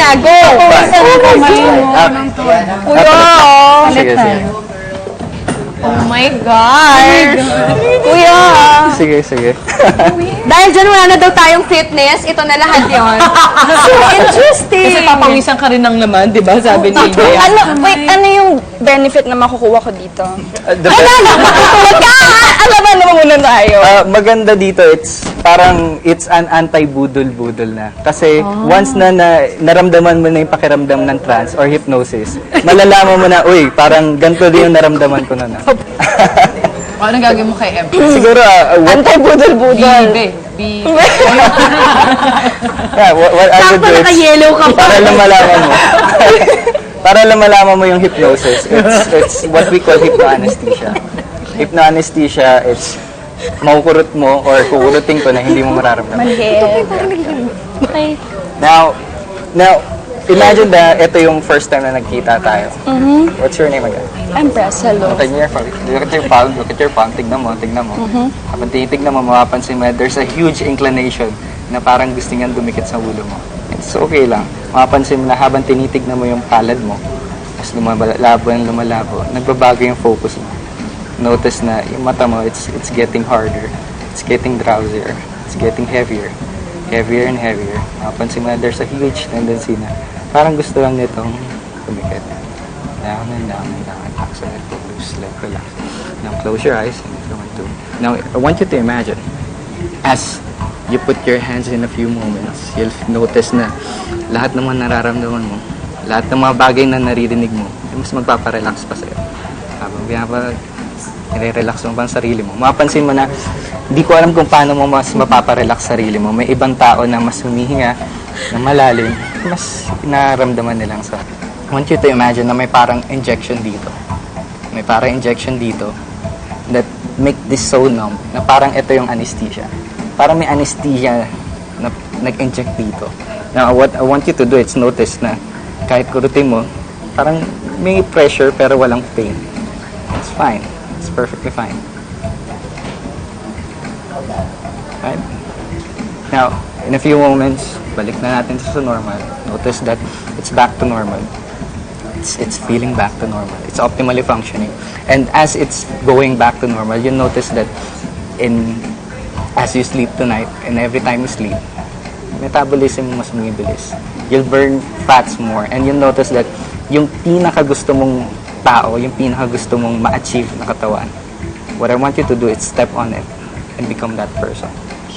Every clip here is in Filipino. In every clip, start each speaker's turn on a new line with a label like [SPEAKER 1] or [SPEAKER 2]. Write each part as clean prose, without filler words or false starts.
[SPEAKER 1] na, go! Kuya!
[SPEAKER 2] Sige, sige.
[SPEAKER 1] Oh my God! Kuya!
[SPEAKER 2] Sige, sige.
[SPEAKER 1] Dahil dyan wala na daw tayong fitness, ito na lahat yon. So interesting!
[SPEAKER 3] Kasi papawisan ka rin ng laman, di ba? Sabi ni Bea.
[SPEAKER 4] Ano yung benefit na makukuha ko dito?
[SPEAKER 2] The best,
[SPEAKER 4] Alaman naman muna tayo.
[SPEAKER 2] maganda dito, it's an anti-budol-budol na. Kasi once na, naramdaman mo na yung pakiramdam ng trance or hypnosis, malalaman mo na, uy, parang ganito din yung naramdaman ko na.
[SPEAKER 3] Anong gagawin mo kay Empress?
[SPEAKER 2] Siguro,
[SPEAKER 4] Antay-budol-budol.
[SPEAKER 3] B.
[SPEAKER 2] yeah, what I would
[SPEAKER 1] Sakto
[SPEAKER 2] do,
[SPEAKER 1] naka-yellow ka pa.
[SPEAKER 2] para lang malaman mo. Para lang malaman mo yung hypnosis. It's what we call hypnoanesthesia. Hypnoanesthesia, it's makukurot mo or kukurutin ko na hindi mo mararamdaman.
[SPEAKER 1] Okay.
[SPEAKER 2] Now, imagine na ito yung first time na nagkita tayo. What's your name again?
[SPEAKER 4] Empress, hello.
[SPEAKER 2] Look at your palm. Look at your palm. Tignan mo. Habang tinitignan mo, mapapansin mo, there's a huge inclination na parang gusto niyang dumikit sa ulo mo. It's okay lang. Mapapansin mo na habang tinitignan mo yung palad mo, tapos lumalabo, nagbabago yung focus mo. Notice na yung mata mo, it's getting harder. It's getting drowsier. It's getting heavier. Heavier and heavier. Mapapansin mo na there's a huge tendency na parang gusto lang nitong dumikit. Down and down and down. Relax, let go loose, let relax. Now close your eyes and if you want to. Now I want you to imagine as you put your hands in a few moments, you'll notice na lahat ng mga nararamdaman mo, lahat ng mga bagay na naririnig mo, mas magpaparelax pa sa'yo. Habang nire-relax mo pa ang sarili mo. Mapapansin mo na hindi ko alam kung paano mo mas mapaparelax sarili mo. May ibang tao na mas humihinga, na malalim, mas nararamdaman nilang sa. I want you to imagine na may parang injection dito. May parang injection dito that make this so numb, na parang ito yung anesthesia. Parang may anesthesia na nag-inject dito. Now, what I want you to do is notice na kahit kurutin mo, parang may pressure pero walang pain. It's fine. It's perfectly fine. Right? Now, in a few moments, balik na natin sa normal. Notice that it's back to normal. It's feeling back to normal. It's optimally functioning. And as it's going back to normal, you notice that as you sleep tonight and every time you sleep, metabolism mo mas bumibilis. You'll burn fats more and you'll notice that yung pinaka-gusto mong tao, yung pinaka-gusto mong ma-achieve na katawan, what I want you to do is step on it and become that person.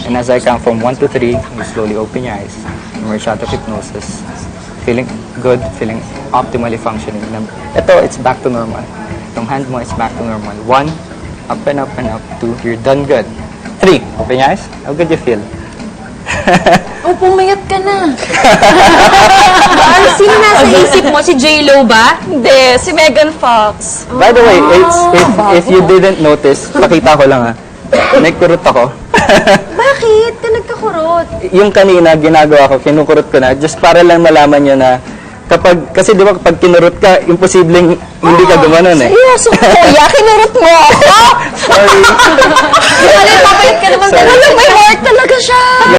[SPEAKER 2] And as I count from 1 to 3, you slowly open your eyes, emerge out of hypnosis, feeling good, feeling optimally functioning. Ito, it's back to normal. Itong hand mo, it's back to normal. 1, up and up and up. 2, you're done good. 3, open your eyes. How good you feel?
[SPEAKER 1] Oh, pumayat ka na. Sino nasa isip mo? Si J-Lo ba?
[SPEAKER 4] Hindi, si Megan Fox.
[SPEAKER 2] By the way, if you didn't notice, pakita ko lang may kurot ako.
[SPEAKER 1] Bakit? Ka nagkakurot.
[SPEAKER 2] Yung kanina, ginagawa ko, kinukurot ko na, just para lang malaman nyo na, kasi di ba kapag kinurot ka, imposibleng hindi ka gumanon eh.
[SPEAKER 4] Seryoso, kuya, kinurot mo ako.
[SPEAKER 2] Sorry.
[SPEAKER 1] Ano, papayat ka naman talaga.
[SPEAKER 4] May heart talaga siya.